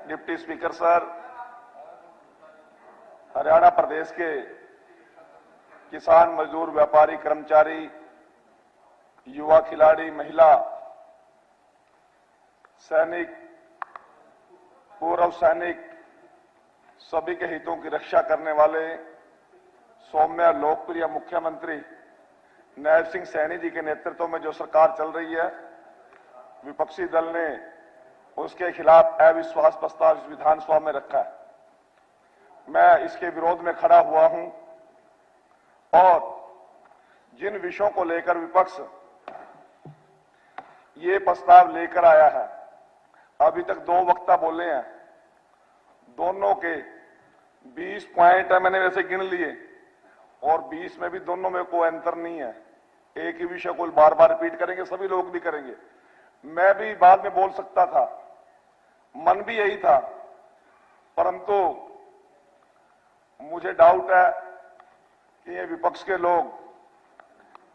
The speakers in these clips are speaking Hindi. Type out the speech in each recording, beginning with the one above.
डिप्टी स्पीकर सर, हरियाणा प्रदेश के किसान, मजदूर, व्यापारी, कर्मचारी, युवा खिलाड़ी, महिला, सैनिक, पूर्व सैनिक, सभी के हितों की रक्षा करने वाले सौम्य लोकप्रिय मुख्यमंत्री नायब सिंह सैनी जी के नेतृत्व में जो सरकार चल रही है, विपक्षी दल ने उसके खिलाफ अविश्वास प्रस्ताव इस विधानसभा में रखा है। मैं इसके विरोध में खड़ा हुआ हूं और जिन विषयों को लेकर विपक्ष ये प्रस्ताव लेकर आया है, अभी तक दो वक्ता बोले हैं, दोनों के 20 पॉइंट है, मैंने वैसे गिन लिए और 20 में भी दोनों में कोई अंतर नहीं है। एक ही विषय को बार बार रिपीट करेंगे, सभी लोग भी करेंगे। मैं भी बाद में बोल सकता था, मन भी यही था, परंतु मुझे डाउट है कि ये विपक्ष के लोग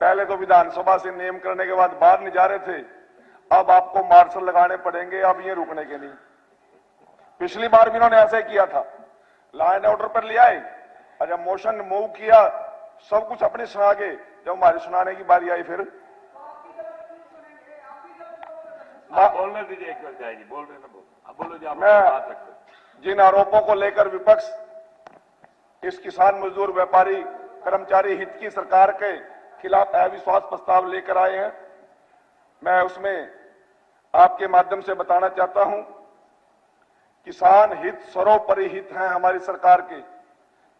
पहले तो विधानसभा से नियम करने के बाद बाहर नहीं जा रहे थे, अब आपको मार्शल लगाने पड़ेंगे, अब ये रुकने के नहीं। पिछली बार भी इन्होंने ऐसा ही किया था, लॉ एंड ऑर्डर पर ले आए और जब मोशन मूव किया सब कुछ अपने सुना के, जब हमारी सुनाने की बारी आई फिर बोलने दीजिए, एक बार जाएगी, बोल रहे ना, अब बोलो जी, आप बात रखते। जिन आरोपों को लेकर विपक्ष इस किसान, मजदूर, व्यापारी, कर्मचारी हित की सरकार के खिलाफ अविश्वास प्रस्ताव लेकर आए हैं, मैं उसमें आपके माध्यम से बताना चाहता हूं, किसान हित सर्वोपरि हित हैं हमारी सरकार के,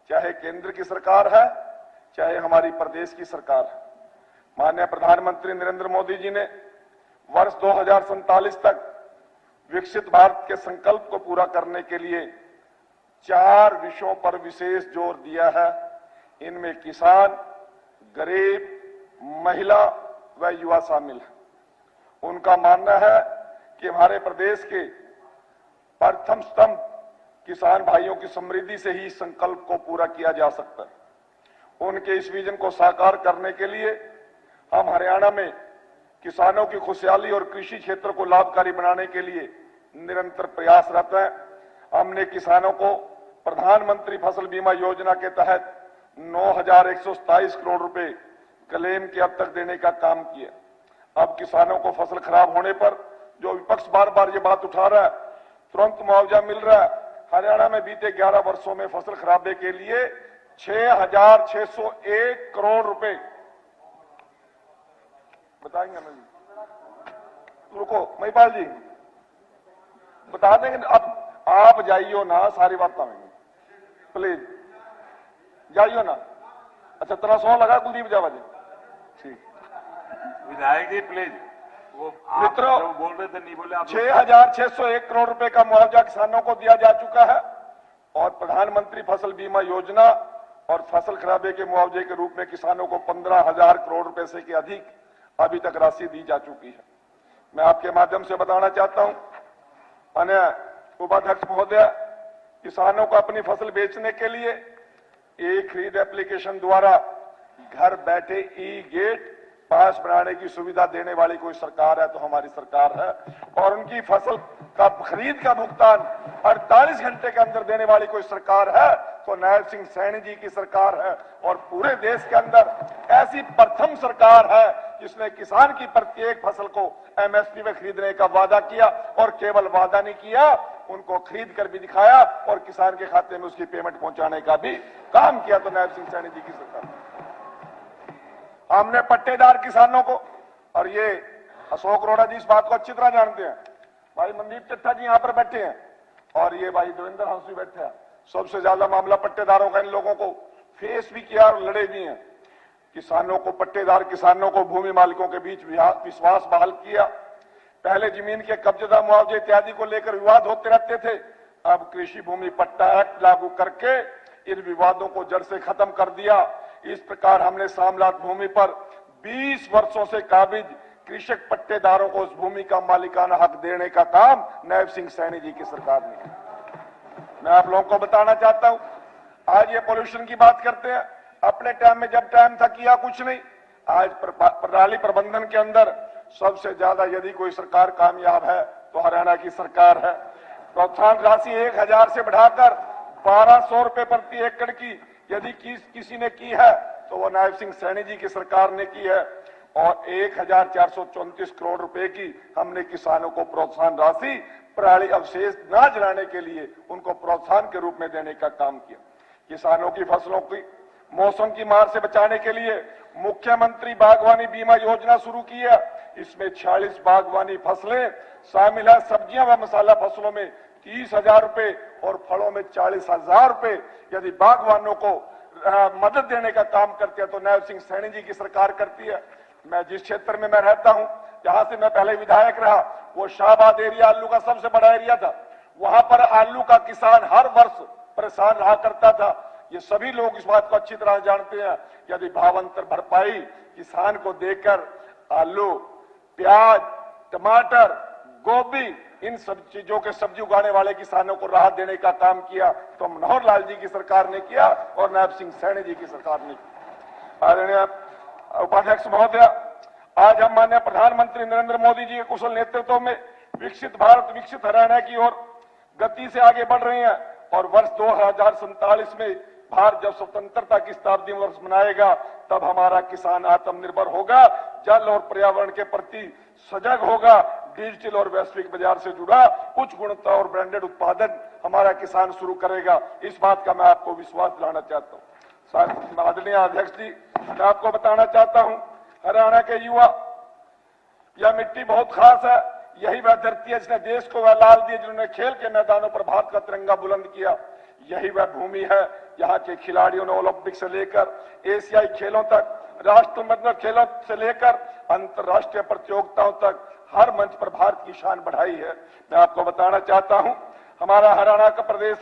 चाहे केंद्र की सरकार है चाहे हमारी प्रदेश की सरकार है। माननीय प्रधानमंत्री नरेंद्र मोदी जी ने वर्ष 2047 तक विकसित भारत के संकल्प को पूरा करने के लिए 4 विषयों पर विशेष जोर दिया है। इनमें किसान, गरीब, महिला व युवा शामिल है। उनका मानना है कि हमारे प्रदेश के प्रथम स्तंभ किसान भाइयों की समृद्धि से ही संकल्प को पूरा किया जा सकता है। उनके इस विजन को साकार करने के लिए हम हरियाणा में किसानों की खुशहाली और कृषि क्षेत्र को लाभकारी बनाने के लिए निरंतर प्रयासरत हैं। हमने किसानों को प्रधानमंत्री फसल बीमा योजना के तहत 9,127 करोड़ रुपए क्लेम के अब तक देने का काम किया। अब किसानों को फसल खराब होने पर जो विपक्ष बार बार ये बात उठा रहा है, तुरंत मुआवजा मिल रहा है। हरियाणा में बीते 11 वर्षों में फसल खराबे के लिए 6,601 करोड़ रुपए बताएंगे ना जी, रुको महिपाल जी बता देंगे। अब आप जाइयो ना, सारी बात आएंगे, प्लीज जाइयो ना। अच्छा, तेरा सौ लगा कुलदीप जावा जी, ठीक। विधायक जी प्लीज, वो मित्रों बोल रहे थे, नहीं बोले आप। 6,601 करोड़ रुपए का मुआवजा किसानों को दिया जा चुका है और प्रधानमंत्री फसल बीमा योजना और फसल खराबे के मुआवजे के रूप में किसानों को 15,000 करोड़ रुपए से अधिक अभी तक राशि दी जा चुकी है। मैं आपके माध्यम से बताना चाहता हूं, माननीय उपाध्यक्ष महोदय, किसानों को अपनी फसल बेचने के लिए एक खरीद एप्लीकेशन द्वारा घर बैठे ई गेट पास बनाने की सुविधा देने वाली कोई सरकार है तो हमारी सरकार है, और उनकी फसल का खरीद का भुगतान 48 घंटे के अंदर देने वाली कोई सरकार है तो नायब सिंह सैनी जी की सरकार है। और पूरे देश के अंदर ऐसी प्रथम सरकार है जिसने किसान की प्रत्येक फसल को एमएसपी में खरीदने का वादा किया और केवल वादा नहीं किया, उनको खरीद कर भी दिखाया और किसान के खाते में उसकी पेमेंट पहुंचाने का भी काम किया तो नायब सिंह सैनी जी की सरकार। हमने पट्टेदार किसानों को, और ये अशोक अरोड़ा जी इस बात को अच्छी तरह जानते हैं, भाई मनदीप चट्टा जी यहां पर बैठे हैं और ये भाई देवेंद्र हंस भी बैठे हैं, सबसे ज्यादा मामला पट्टेदारों का इन लोगों को फेस भी किया और लड़े भी हैं। किसानों को, पट्टेदार किसानों को भूमि मालिकों के बीच विश्वास बहाल किया। पहले जमीन के कब्जेदार मुआवजे इत्यादि को लेकर विवाद होते रहते थे, अब कृषि भूमि पट्टा एक्ट लागू करके इन विवादों को जड़ से खत्म कर दिया। इस प्रकार हमने सामलात भूमि पर 20 वर्षों से काबिज कृषक पट्टेदारों को उस भूमि का मालिकाना हक देने का काम नायब सिंह सैनी जी की सरकार ने किया। मैं आप लोगों को बताना चाहता हूं, आज ये पॉल्यूशन की बात करते हैं, अपने टाइम में जब टाइम था किया कुछ नहीं। आज प्रणाली प्रबंधन के अंदर सबसे ज्यादा यदि कोई सरकार कामयाब है तो हरियाणा की सरकार है। प्रोत्साहन राशि 1000 से बढ़ाकर 1200 रुपए प्रति एकड़ की यदि किसी ने की है तो वो नायब सिंह सैनी जी की सरकार ने की है। और 1434 करोड़ रुपए की हमने किसानों को प्रोत्साहन राशि पराली अवशेष न जलाने के लिए उनको प्रोत्साहन के रूप में देने का काम किया। किसानों की फसलों की मौसम की मार से बचाने के लिए मुख्यमंत्री बागवानी बीमा योजना शुरू की है। इसमें 46 बागवानी फसलें शामिल है। सब्जियां व मसाला फसलों में 30,000 रुपए और फलों में 40,000 रुपए यदि बागवानों को मदद देने का काम करते हैं तो नायब सिंह सैनी जी की सरकार करती है। मैं जिस क्षेत्र में मैं रहता हूं, जहां से मैं पहले विधायक रहा, वो शाहबाद एरिया आलू का सबसे बड़ा एरिया था। वहां पर आलू का किसान हर वर्ष परेशान रहा करता था। ये सभी लोग इस बात को अच्छी तरह जानते हैं। यदि भावांतर भरपाई किसान को देकर आलू, प्याज, टमाटर, गोभी, इन सब चीजों के सब्जी उगाने वाले किसानों को राहत देने का काम किया तो मनोहर लाल जी की सरकार ने किया और नायब सिंह सैनी जी की सरकार ने किया। आदरणीय उपाध्यक्ष महोदय, आज हम माननीय प्रधानमंत्री नरेंद्र मोदी जी के कुशल नेतृत्व में विकसित भारत, विकसित हरियाणा की ओर गति से आगे बढ़ रहे हैं और वर्ष 2047 में भारत जब स्वतंत्रता की शताब्दी वर्ष मनाएगा तब हमारा किसान आत्मनिर्भर होगा, जल और पर्यावरण के प्रति सजग होगा, डिजिटल और वैश्विक बाजार से जुड़ा उच्च गुणवत्ता और ब्रांडेड उत्पादन हमारा किसान शुरू करेगा। इस बात का मैं आपको विश्वास दिलाना चाहता हूँ। आदरणीय अध्यक्ष जी, मैं आपको बताना चाहता हूँ, हरियाणा के युवा, यह मिट्टी बहुत खास है। यही वह धरती है जिसने देश को वह लाल दिए, जिन्होंने खेल के मैदानों पर भारत का तिरंगा बुलंद किया। यही वह भूमि है, यहाँ के खिलाड़ियों ने ओलंपिक से लेकर एशियाई खेलों तक, राष्ट्रमंडल खेलों से लेकर अंतर्राष्ट्रीय प्रतियोगिताओं तक हर मंच पर भारत की शान बढ़ाई है। मैं आपको बताना चाहता हूं, हमारा हरियाणा का प्रदेश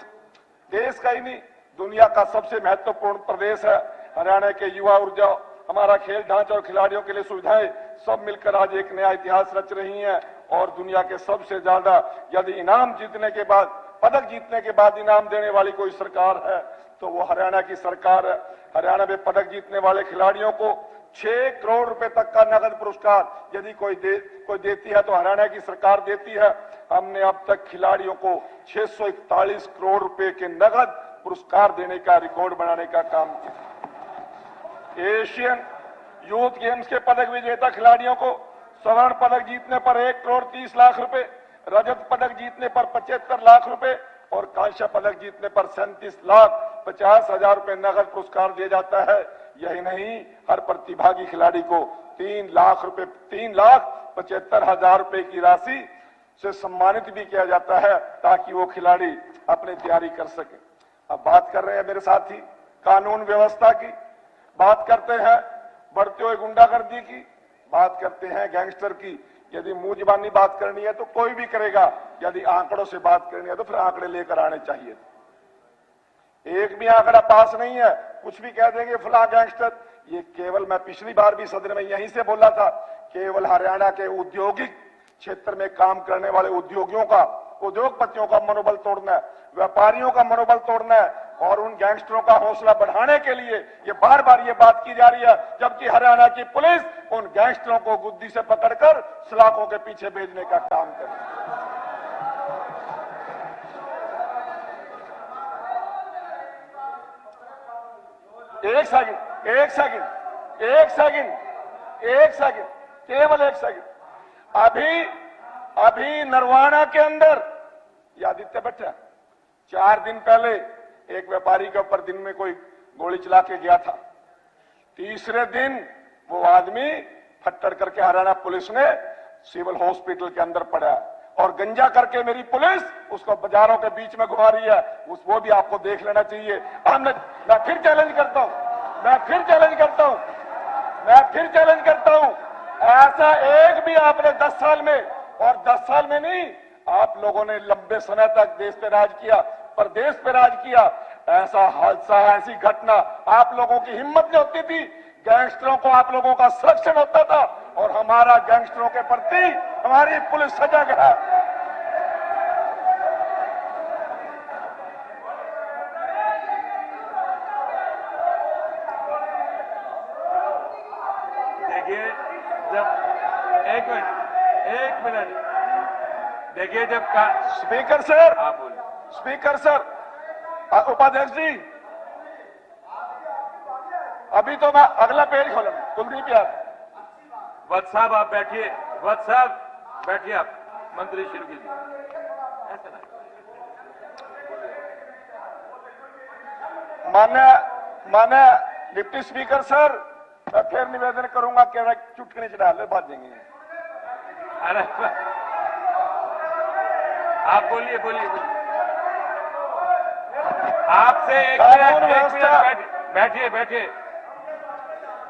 देश का ही नहीं, दुनिया का सबसे महत्वपूर्ण प्रदेश है। हरियाणा के युवा ऊर्जा, हमारा खेल ढांचा और खिलाड़ियों के लिए सुविधाएं सब मिलकर आज एक नया इतिहास रच रही हैं और दुनिया के सबसे ज्यादा यदि इनाम जीतने के बाद, पदक जीतने के बाद इनाम देने वाली कोई सरकार है तो वो हरियाणा की सरकार है। हरियाणा में पदक जीतने वाले खिलाड़ियों को 6 करोड़ रुपए तक का नगद पुरस्कार यदि कोई देती है तो हरियाणा की सरकार देती है। हमने अब तक खिलाड़ियों को 641 करोड़ रुपए के नगद पुरस्कार देने का रिकॉर्ड बनाने का काम किया। एशियन यूथ गेम्स के पदक विजेता खिलाड़ियों को स्वर्ण पदक जीतने पर 1 करोड़ 30 लाख रुपए, रजत पदक जीतने पर 75 लाख रुपए और कांस्य पदक जीतने पर 37,50,000 रुपए नगद पुरस्कार दिया जाता है। यही नहीं, हर प्रतिभागी खिलाड़ी को 3,75,000 रुपए की राशि से सम्मानित भी किया जाता है ताकि वो खिलाड़ी अपनी तैयारी कर सके। अब बात कर रहे हैं मेरे साथी कानून व्यवस्था की, बात करते हैं बढ़ते हुए गुंडागर्दी की, बात करते हैं गैंगस्टर की। यदि मुंह जुबानी बात करनी है तो कोई भी करेगा, यदि आंकड़ों से बात करनी है तो फिर आंकड़े लेकर आने चाहिए। एक भी आंकड़ा पास नहीं है, कुछ भी कह देंगे फला गैंगस्टर। ये केवल, मैं पिछली बार भी सदन में यहीं से बोला था, केवल हरियाणा के औद्योगिक क्षेत्र में काम करने वाले उद्योगपतियों का मनोबल तोड़ना है, व्यापारियों का मनोबल तोड़ना है और उन गैंगस्टरों का हौसला बढ़ाने के लिए ये बार बार ये बात की जा रही है, जबकि हरियाणा की पुलिस उन गैंगस्टरों को गुद्दी से पकड़कर सलाखों के पीछे भेजने का काम कर रही है। एक सेकंड, केवल एक सेकंड। अभी नरवाना के अंदर ये आदित्य बैठा, 4 दिन पहले एक व्यापारी के ऊपर दिन में कोई गोली चला के गया था। तीसरे दिन वो आदमी फट्टड़ करके हरियाणा पुलिस ने सिविल हॉस्पिटल के अंदर पड़ा और गंजा करके मेरी पुलिस उसको बाजारों के बीच में घुमा रही है। वो भी आपको देख लेना चाहिए। मैं फिर चैलेंज करता हूं, ऐसा एक भी आपने 10 साल में, और 10 साल में नहीं, आप लोगों ने लंबे समय तक देश पे राज किया, प्रदेश पे राज किया, ऐसा हादसा, ऐसी घटना आप लोगों की हिम्मत नहीं होती थी। गैंगस्टरों को आप लोगों का संरक्षण होता था और हमारा गैंगस्टरों के प्रति हमारी पुलिस सजग है। देखिए, जब एक मिनट देखिए जब स्पीकर सर, आप बोलिए। स्पीकर सर, उपाध्यक्ष जी, अभी तो मैं अगला पेज खोलूं। कुलदीप यार, वत्स साहब आप बैठिए, वत्स साहब बैठिए, आप मंत्री शुरू कीजिए। ऐसा ना मान्य डिप्टी स्पीकर सर, मैं फिर निवेदन करूंगा कि चुटकी चढ़ा बात देंगे। अरे आप बोलिए बोलिए बोलिए। आपसे एक मिनट बैठिए बैठिए।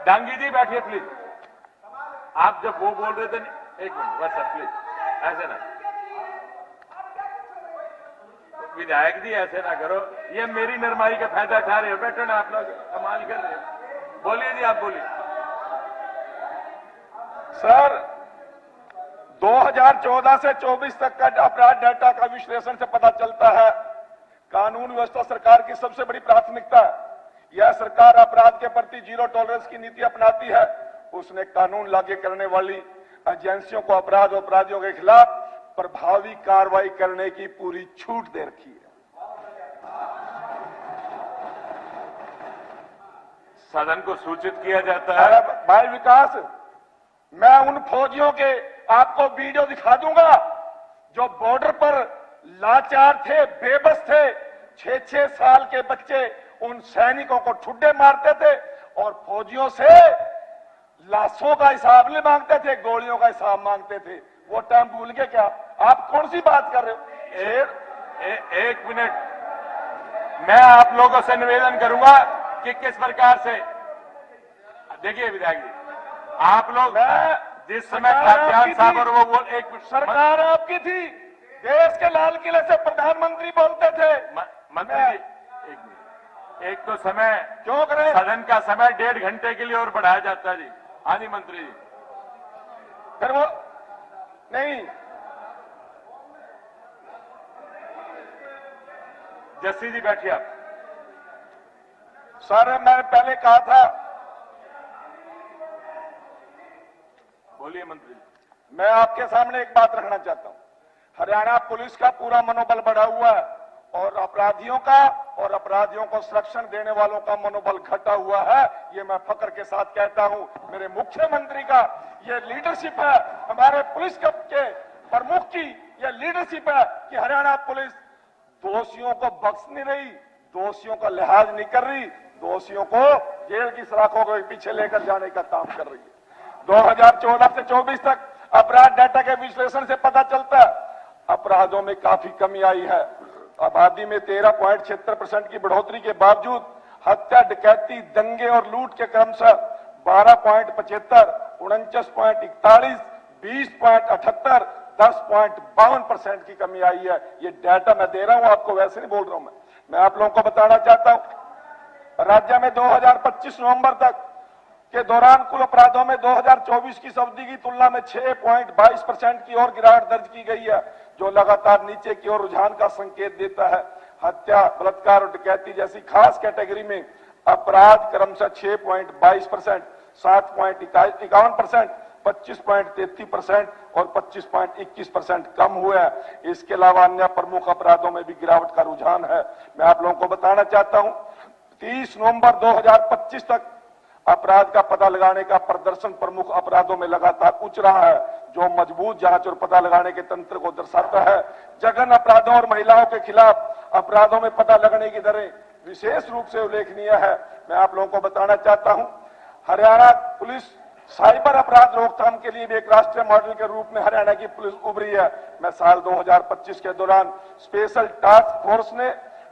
डांगी जी बैठिए प्लीज। आप जब वो बोल रहे थे, एक मिनट बस सर प्लीज, ऐसे ना विधायक जी, ऐसे ना करो। ये मेरी नरमाई का फायदा उठा रहे हो। बैठो ना आप लोग, कमाल कर रहे हो। बोलिए जी, आप बोलिए। सर, 2014 से 24 तक का अपराध डाटा का विश्लेषण से पता चलता है कानून व्यवस्था सरकार की सबसे बड़ी प्राथमिकता है। यह सरकार अपराध के प्रति जीरो टॉलरेंस की नीति अपनाती है। उसने कानून लागू करने वाली एजेंसियों को अपराध और अपराधियों के खिलाफ प्रभावी कार्रवाई करने की पूरी छूट दे रखी है। सदन को सूचित किया जाता है। भाई विकास, मैं उन फौजियों के आपको वीडियो दिखा दूंगा जो बॉर्डर पर लाचार थे, बेबस थे। 6-6 साल के बच्चे उन सैनिकों को ठुड्डे मारते थे और फौजियों से लाशों का हिसाब नहीं मांगते थे, गोलियों का हिसाब मांगते थे। वो टाइम भूल गए क्या? आप कौन सी बात कर रहे हो? एक मिनट, मैं आप लोगों से निवेदन करूंगा कि किस प्रकार से, देखिए विधायक जी, आप लोग जिस समय खाद्यान्न साहब और वो बोल, एक सरकार आपकी थी, देश के लाल किले से प्रधानमंत्री बोलते थे। मंत्री जी एक मिनट, एक तो समय क्यों करें? सदन का समय 1.5 घंटे के लिए और बढ़ाया जाता है जी। हाँ जी मंत्री जी, फिर वो नहीं, जस्सी जी बैठिए आप। सर, मैंने पहले कहा था, बोलिए मंत्री। मैं आपके सामने एक बात रखना चाहता हूं। हरियाणा पुलिस का पूरा मनोबल बढ़ा हुआ है और अपराधियों को संरक्षण देने वालों का मनोबल घटा हुआ है। ये मैं फक्र के साथ कहता हूं। मेरे मुख्यमंत्री का ये लीडरशिप है, हमारे पुलिस के प्रमुख की ये लीडरशिप है कि हरियाणा पुलिस दोषियों को बख्श नहीं रही, दोषियों का लिहाज नहीं कर रही, दोषियों को जेल की सलाखों के पीछे लेकर जाने का काम कर रही है। 2014 से 24 तक अपराध डाटा के विश्लेषण से पता चलता है अपराधों में काफी कमी आई है। आबादी में 13.76% की बढ़ोतरी के बावजूद हत्या, डकैती, दंगे और लूट के क्रमशः 12.75, 49.41, 20.78, 10.52% की कमी आई है। ये डाटा मैं दे रहा हूं आपको, वैसे नहीं बोल रहा हूं। मैं आप लोगों को बताना चाहता हूं, राज्य में 2025 नवंबर तक के दौरान कुल अपराधों में 2024 की अवधि की तुलना में 6.22% की ओर गिरावट दर्ज की गई है, जो लगातार नीचे की ओर रुझान का संकेत देता है। हत्या, बलात्कार और डकैती जैसी खास कैटेगरी में अपराध क्रमशः 6.22%, 7.51%, 25.33% और 25.21% कम हुआ है। इसके अलावा अन्य प्रमुख अपराधों में भी गिरावट का रुझान है। मैं आप लोगों को बताना चाहता हूं, 30 नवंबर 2025 तक अपराध का पता लगाने का प्रदर्शन प्रमुख अपराधों में लगातार उच्च रहा है, जो मजबूत जांच और पता लगाने के तंत्र को दर्शाता है। जघन्य अपराधों और महिलाओं के खिलाफ अपराधों में पता लगाने की दरें विशेष रूप से उल्लेखनीय है। मैं आप लोगों को बताना चाहता हूं, हरियाणा पुलिस साइबर अपराध रोकथाम के लिए भी एक राष्ट्रीय मॉडल के रूप में हरियाणा की पुलिस उभरी है। मैं साल 2025 के दौरान स्पेशल टास्क फोर्स ने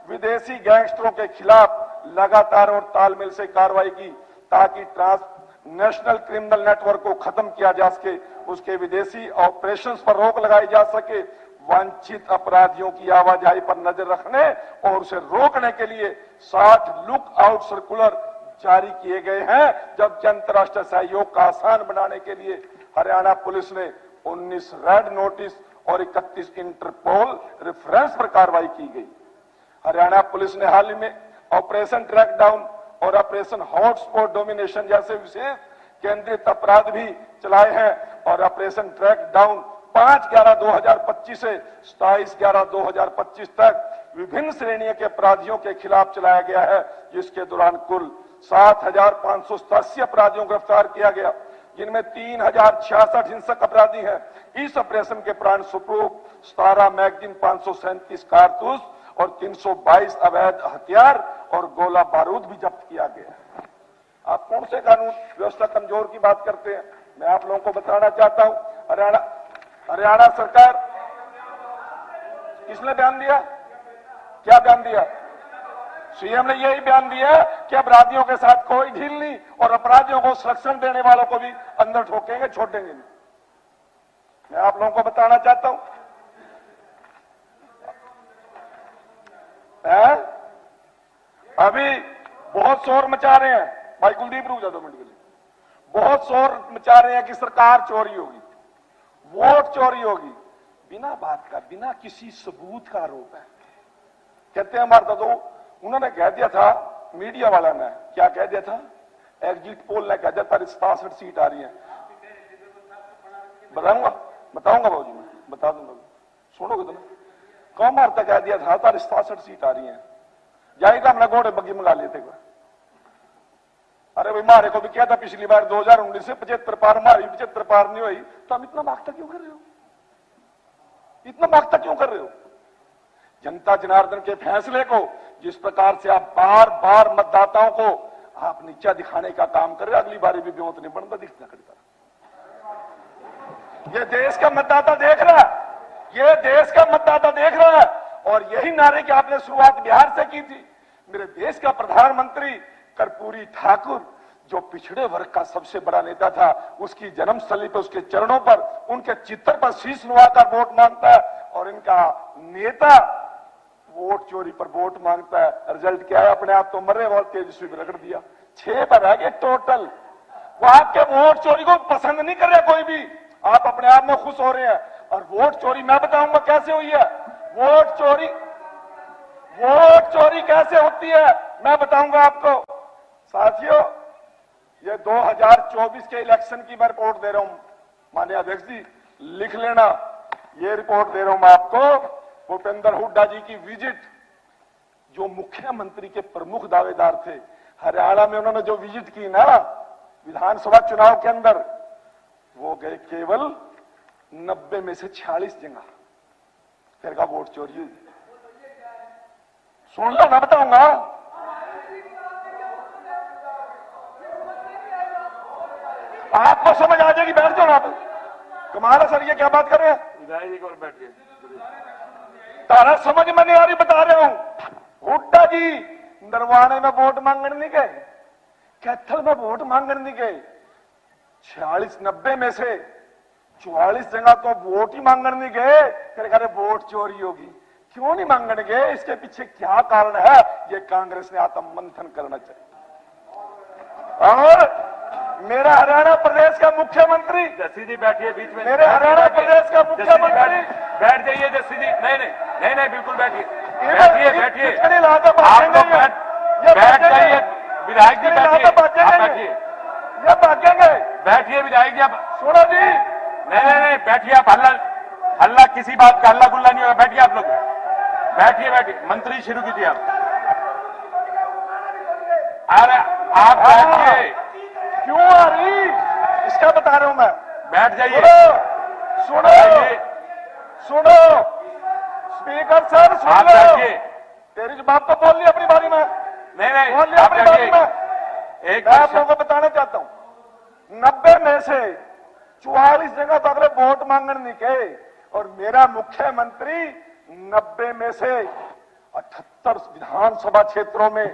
विदेशी गैंगस्टरों के खिलाफ लगातार और तालमेल से कार्रवाई की, ताकि ट्रांसनेशनल क्रिमिनल नेटवर्क को खत्म किया जा सके, उसके विदेशी ऑपरेशंस पर रोक लगाई जा सके। वांछित अपराधियों की आवाजाही पर नजर रखने और उसे रोकने के लिए 60 लुक आउट सर्कुलर जारी किए गए हैं, जबकि अंतर्राष्ट्रीय सहयोग का आसान बनाने के लिए हरियाणा पुलिस ने 19 रेड नोटिस और 31 इंटरपोल रेफरेंस पर कार्रवाई की गई। हरियाणा पुलिस ने हाल ही में ऑपरेशन ट्रैक डाउन और ऑपरेशन हॉटस्पॉट डोमिनेशन जैसे विशेष केंद्रित अपराध भी चलाए हैं और ऑपरेशन ट्रैक डाउन 5/11/2025 से 27/11/2025 तक विभिन्न श्रेणियों के अपराधियों के खिलाफ चलाया गया है, जिसके दौरान कुल 7,587 अपराधियों को गिरफ्तार किया गया, जिनमें 3,066 हिंसक अपराधी हैं। इस ऑपरेशन के प्राण स्वरूप 17 मैगजीन, 537 कारतूस और 322 अवैध हथियार और गोला बारूद भी जब्त किया गया है। आप कौन से कानून व्यवस्था कमजोर की बात करते हैं? मैं आप लोगों को बताना चाहता हूं, हरियाणा सरकार, किसने बयान दिया? क्या बयान दिया? सीएम ने यही बयान दिया कि अपराधियों के साथ कोई ढील नहीं और अपराधियों को संरक्षण देने वालों को भी अंदर ठोकेंगे, छोड़ेंगे नहीं। मैं आप लोगों को बताना चाहता हूं, अभी बहुत शोर मचा रहे हैं, भाई कुलदीप रुक जा 2 मिनट के लिए, बहुत शोर मचा रहे हैं कि सरकार चोरी होगी, वोट चोरी होगी। बिना बात का, बिना किसी सबूत का आरोप है। कहते हैं हमारा तो उन्होंने कह दिया था, मीडिया वाला ने क्या कह दिया था, एग्जिट पोल ने कह दिया था 67 सीट आ रही है। बताऊंगा बाबूजी, मैं बता दूंगा, सुनोगे तो ना। कौन मारता कह दिया था 67 सीट आ रही है, जाएगा हमने घोड़े बग्गी मंगा लिए थे। अरे भाई मारे को भी क्या था पिछली बार 2019 से 75 पार मारी, 75 पार नहीं हुई, तो हम इतना मांगता क्यों कर रहे हो? इतना मांगता क्यों कर रहे हो? जनता जनार्दन के फैसले को जिस प्रकार से आप बार बार मतदाताओं को आप नीचा दिखाने का काम कर रहे हो, अगली बारी भी बेहोत नहीं बनता दिखना करता। ये देश का मतदाता देख रहा है, ये देश का मतदाता देख रहा है, और यही नारे की आपने शुरुआत बिहार से की थी। मेरे देश का प्रधानमंत्री कर्पूरी ठाकुर, जो पिछड़े वर्ग का सबसे बड़ा नेता था, उसकी जन्मस्थली पर, उसके चरणों पर, उनके चित्र पर शीश नुवाकर वोट मांगता है, और इनका नेता वोट चोरी पर वोट मांगता है। रिजल्ट क्या है? अपने आप तो मरे और तेजस्वी भी रगड़ दिया। 6 पर आ गए टोटल। वो आपके वोट चोरी को पसंद नहीं कर रहे कोई भी, आप अपने आप में खुश हो रहे हैं। और वोट चोरी मैं बताऊंगा कैसे हुई है। वोट चोरी कैसे होती है मैं बताऊंगा आपको। साथियों, ये 2024 के इलेक्शन की मैं रिपोर्ट दे रहा हूं, माननीय अध्यक्ष जी लिख लेना, ये रिपोर्ट दे रहा हूं मैं आपको। भूपेंद्र हुड्डा जी की विजिट, जो मुख्यमंत्री के प्रमुख दावेदार थे, हरियाणा में उन्होंने जो विजिट की ना विधानसभा चुनाव के अंदर, वो गए केवल 90 में से 46 जगह, फिर का वोट चोरी हुई। सुन लो, मैं बताऊंगा। आपको समझ आ जाएगी, बैठ जाओ आप। कमाल है सर, ये क्या बात कर रहे हैं? बैठ गए, तारा समझ में नहीं आ रही, बता रहा हूं। हुड्डा जी नरवाने में वोट मांगने नहीं गए, कैथल में वोट मांगने नहीं गए। 90 में से 44 जगह तो वोट ही मांगने नहीं गए, फिर कह रहे वोट चोरी होगी। क्यों नहीं मांगने गए? इसके पीछे क्या कारण है? ये कांग्रेस ने आत्म मंथन करना चाहिए। और मेरा हरियाणा प्रदेश का मुख्यमंत्री, जस्सी जी बैठिए बीच में, मेरे हरियाणा प्रदेश का मुख्यमंत्री, बैठ जाइए जस्सी जी। नहीं बिल्कुल बैठिए, बैठ जाइए, विधायक जी बैठिए, ये भागेंगे, बैठिए विधायक जी। आप सुनो जी, नहीं बैठिए आप। हल्ला किसी बात का हल्ला गुल्ला नहीं होगा, बैठिए आप लोग, बैठिए। मंत्री शुरू कीजिए आप। अरे आप बैठिए। क्यों आ रही इसका बता रहा हूं मैं, बैठ जाइए। सुनो स्पीकर सर, सुन लो। तेरी जवाब तो बोल ली अपनी बारी में। नहीं बोल ली अपनी बारी में। एक मैं आप लोगों को बताना चाहता हूं, 90 में से 44 जगह तो अगले वोट मांगने नहीं गए, और मेरा मुख्यमंत्री 90 में से 78 विधानसभा क्षेत्रों में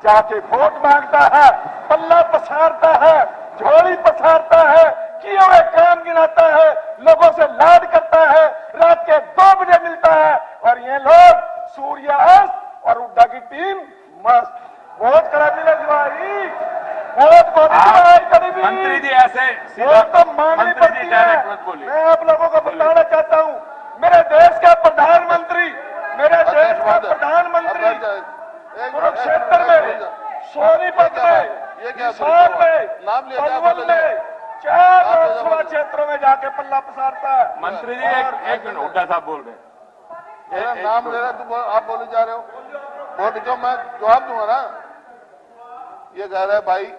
जाके वोट मांगता है, पल्ला पसारता है, झोली पसारता है, किए हुए काम गिनाता है, लोगों से लाड करता है, रात के 2 बजे मिलता है, और ये लोग सूर्यास्त और हुड्डा की टीम मस्त वोट करा मिले जुआरी, वोट को कभी भी मंत्री जी ऐसे वोट तो मांगनी पड़ती है। मैं आप लोगों को बताना चाहता हूं, मेरे देश का प्रधानमंत्री, कुरुक्षेत्र में, सोनीपत में, हिसार में, पलवल में, चार लोकसभा क्षेत्रों में जाके पल्ला पसारता है। मंत्री जी एक मिनट, हुड्डा साहब बोल रहे हैं। मेरा नाम ले रहा है, आप बोले जा रहे हो, बोल जो मैं जवाब दूंगा ना। ये कह रहा है भाई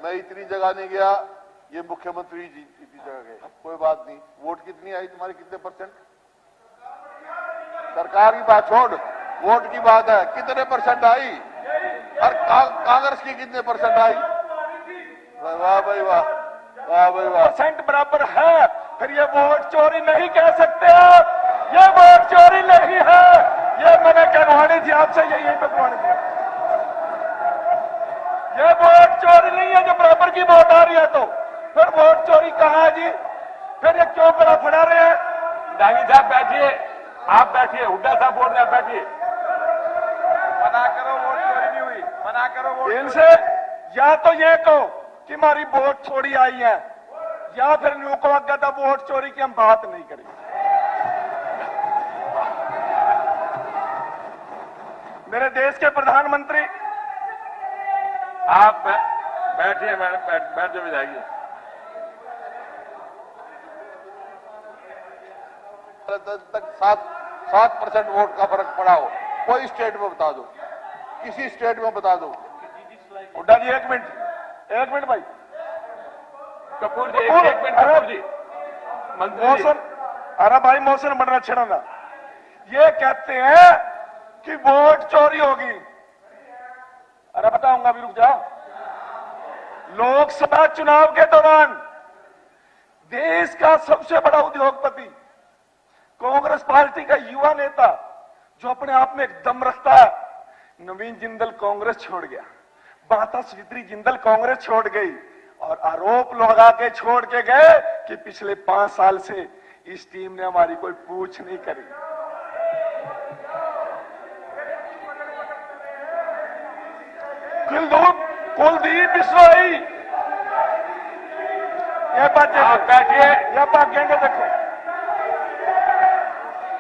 मैं इतनी जगह नहीं गया, ये मुख्यमंत्री जी इतनी जगह गए। कोई बात नहीं, वोट कितनी आई तुम्हारी, कितने परसेंट? सरकार की बात छोड़, वोट की बात है, कितने परसेंट आई? और कांग्रेस की कितने परसेंट आई? वाह भाई वाह, वाह भाई वाह। परसेंट बराबर है, फिर ये वोट चोरी नहीं कह सकते आप। ये वोट चोरी नहीं है, ये मैंने कहवानी थी आपसे, यही पे कहवानी थी। ये वोट चोरी नहीं है, जो बराबर की वोट आ रही है तो फिर वोट चोरी कहाँ है जी? फिर ये क्यों करा फड़ा रहे हैं? डांगी साहब बैठिए, आप बैठिए, हुड्डा साहब बोल रहे हैं, बैठिए। मना करो, वोट चोरी नहीं हुई। मना करो वोट इनसे, या तो ये कहो कि हमारी वोट चोरी आई है, या फिर न्यू को अगर था वोट चोरी की हम बात नहीं करेंगे। मेरे देश के प्रधानमंत्री, आप बैठिए मैडम, बैठ जो भी जाइए। तक 7% वोट का फर्क पड़ा हो, कोई स्टेट में बता दो, किसी स्टेट में बता दो। हुड्डा जी एक मिनट भाई। कपूर जी एक मिनट, कपूर जी। मंत्री जी। मौसम, अरे भाई मौसम बनना छेड़ा। ये कहते हैं कि वोट चोरी होगी। अरे बताऊंगा, अभी रुक जा। लोकसभा चुनाव के दौरान देश का सबसे बड़ा उद्योगपति, कांग्रेस पार्टी का युवा नेता, जो अपने आप में एक दम रखता है, नवीन जिंदल कांग्रेस छोड़ गया, माता सावित्री जिंदल कांग्रेस छोड़ गई और आरोप लगा के छोड़ के गए कि पिछले 5 साल से इस टीम ने हमारी कोई पूछ नहीं करी। कुलदीप बिश्नोई ये बैठिए, ये भागेंगे, देखो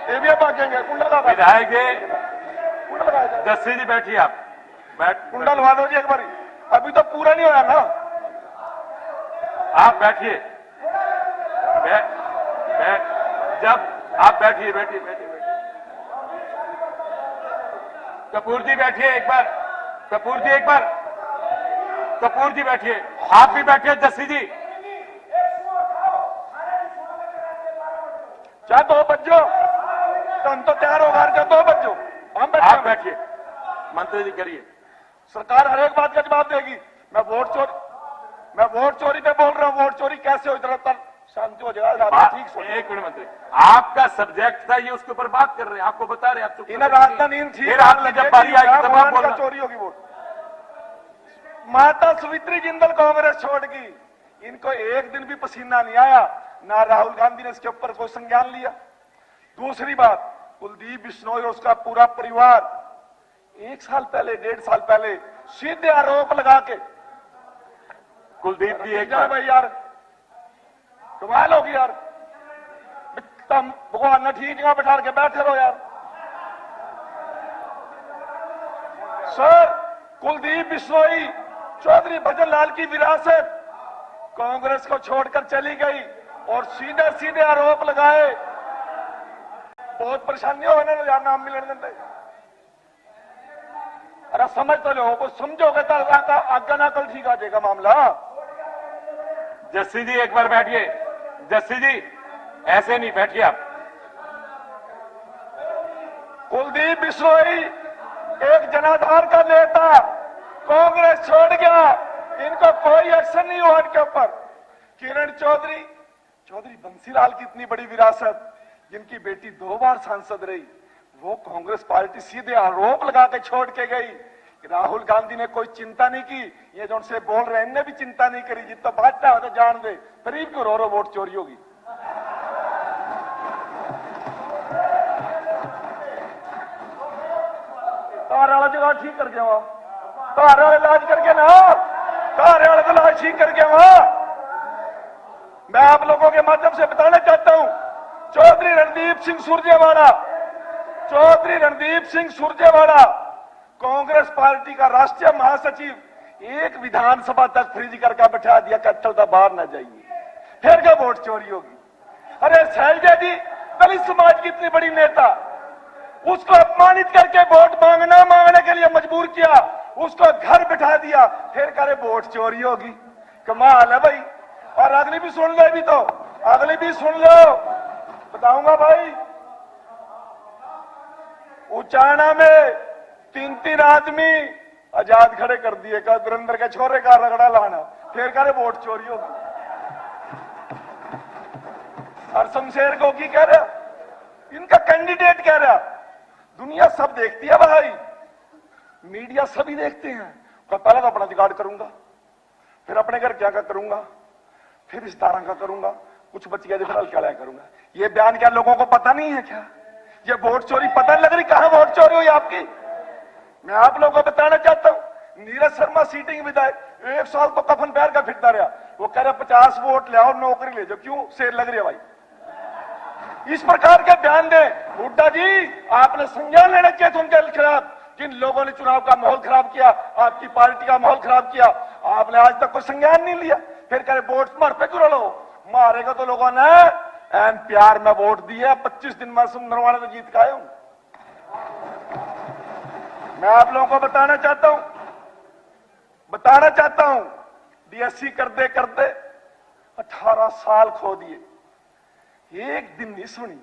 ये भी भागेंगे। कुंडा लगा, विधायक जी, कुंडा लगाया, जस्सी जी बैठिए, आप कुंडा लगा दो जी एक बारी, अभी तो पूरा नहीं होया ना। आप बैठिए, जब आप बैठिए, कपूर जी बैठिए एक बार, कपूर जी एक बार, कपूर जी बैठिए, आप भी बैठिए, जस्सी जी। चाहे 2 बजो तो हम तो तैयार हो गए, 2 बजो हम आप बैठिए, मंत्री जी करिए। सरकार हर एक बात का जवाब देगी। मैं वोट चोरी पे बोल रहा हूँ, वोट चोरी कैसे हो, इधर तक शांति हो जाएगा। ठीक सोच। एक मिनट मंत्री, आपका सब्जेक्ट था ये, उसके ऊपर बात कर रहे हैं, आपको बता रहे हैं, आप चुप इन्हें रात का नींद थी, फिर आपने जब बारी आएगी तब आप बोलना। चोरी होगी वोट। माता सावित्री जिंदल कांग्रेस छोड़ गई, इनको एक दिन भी पसीना नहीं आया, ना राहुल गांधी ने इसके ऊपर कोई संज्ञान लिया। दूसरी बात, कुलदीप बिश्नोई और उसका पूरा परिवार 1 साल पहले, 1.5 साल पहले सीधे आरोप लगा के, कुलदीप जी एक भाई यार कमाल होगी यार, तुम भगवान ने ठीक जगह बैठा के बैठे रहो यार। सर, कुलदीप बिश्नोई चौधरी भजन लाल की विरासत कांग्रेस को छोड़कर चली गई और सीधे सीधे आरोप लगाए। बहुत परेशानी हो यार, नाम मिलने देते। अरे समझ तो लो, को समझोगे तो आगे ना कल ठीक आ जाएगा मामला। जस्सी जी एक बार बैठिए, जस्सी जी ऐसे नहीं, बैठिए आप। कुलदीप बिश्नोई एक जनाधार का नेता, कांग्रेस छोड़ गया, इनको कोई एक्शन नहीं हुआ इनके ऊपर। किरण चौधरी बंसीलाल की इतनी बड़ी विरासत, जिनकी बेटी 2 बार सांसद रही, वो कांग्रेस पार्टी सीधे आरोप लगा के छोड़ के गई। राहुल गांधी ने कोई चिंता नहीं की, ये जो उनसे बोल रहे हैं इनने भी चिंता नहीं करी। जितना बांटना हो तो जान दे, गरीब क्यों रो वोट चोरी होगी। तारा जगह ठीक कर गया वहां, तारा इलाज करके ना, तारे वाले इलाज ठीक कर गया वहां। मैं आप लोगों के माध्यम से बताना चाहता हूं, चौधरी रणदीप सिंह सुरजेवाला कांग्रेस पार्टी का राष्ट्रीय महासचिव, एक विधानसभा तक फ्रीज करके बैठा दिया कि अटल बाहर ना जाइए। फिर क्या वोट चोरी होगी? अरे शैलजा जी दलित समाज की इतनी बड़ी नेता, उसको अपमानित करके वोट मांगने के लिए मजबूर किया, उसको घर बिठा दिया, फिर करे वोट चोरी होगी? कमाल है भाई। और अगली भी सुन लो, अभी तो अगली भी सुन लो, बताऊंगा भाई। उचाना में 3-3 आदमी आजाद खड़े कर दिए, का दुरंदर के छोरे का रगड़ा लाना, फिर करे वोट चोरी होगी। और शमशेर गोगी कह रहा, इनका कैंडिडेट कह रहा, दुनिया सब देखती है भाई, मीडिया सभी देखते हैं। पहले तो अपना जुगाड़ करूंगा, फिर अपने घर क्या करूंगा, फिर इस तारा का करूंगा, कुछ बच गया फिर क्या करूंगा। ये बयान क्या लोगों को पता नहीं है क्या? ये वोट चोरी पता नहीं लग रही कहां वोट चोरी हुई आपकी? मैं आप लोगों को बताना चाहता हूं, नीरज शर्मा सीटिंग विधायक 1 साल तो कफन पैर का फिरता रहा, वो कह रहा 50 वोट ले आओ नौकरी ले जाओ, क्यों शेर लग रही है भाई? इस प्रकार के बयान दे हुड्डा जी, आपने संज्ञान लेना चाहिए था उनके खिलाफ। जिन लोगों ने चुनाव का माहौल खराब किया, आपकी पार्टी का माहौल खराब किया, आपने आज तक कोई संज्ञान नहीं लिया। फिर कह रहे वोट मार पे क्यों लो, मारेगा तो लोगों ने एन प्यार में वोट दिया। 25 दिन में सुंदरवाड़ा में जीत के आया हूं। मैं आप लोगों को बताना चाहता हूं, डीएससी करते करते 18 साल खो दिए, एक दिन नहीं सुनी।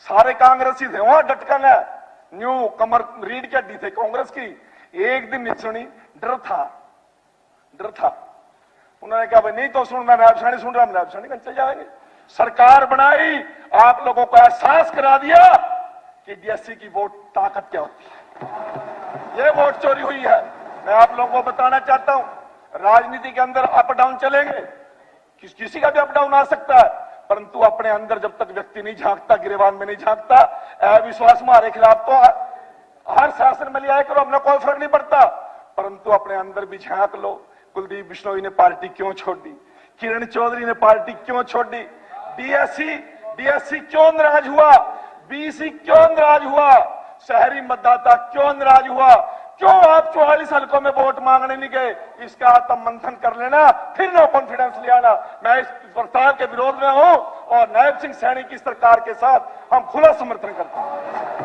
सारे कांग्रेसी थे वहां डटकन है, न्यू कमर रीढ़ की हड्डी थे कांग्रेस की, एक दिन नहीं सुनी। डर था। उन्होंने कहा भाई नहीं तो सुन, मैं नायबशानी सुन रहा, नायबशानी कहीं चले जाएंगे। सरकार बनाई, आप लोगों को एहसास करा दिया कि डीएससी की वोट ताकत क्या होती है। ये वोट चोरी हुई है। मैं आप लोगों को बताना चाहता हूं, राजनीति के अंदर अप डाउन चलेंगे, किसी का भी अप डाउन आ सकता है, परंतु अपने अंदर जब तक व्यक्ति नहीं झांकता, गिरेबान में नहीं झांकता, अविश्वास हमारे खिलाफ तो हर शासन में ले आए करो, हमने कोई फर्क नहीं पड़ता, परंतु अपने अंदर भी झांक लो। कुलदीप बिश्नोई ने पार्टी क्यों छोड़ दी? किरण चौधरी ने पार्टी क्यों छोड़ दी? डीएससी क्यों नाराज हुआ? बीसी क्यों नाराज हुआ? शहरी मतदाता क्यों नाराज हुआ? क्यों आप 44 हल्कों में वोट मांगने नहीं गए? इसका आत्म मंथन कर लेना, फिर नो कॉन्फिडेंस ले आना। मैं इस प्रस्ताव के विरोध में हूं और नायब सिंह सैनी की सरकार के साथ हम खुला समर्थन करते हैं।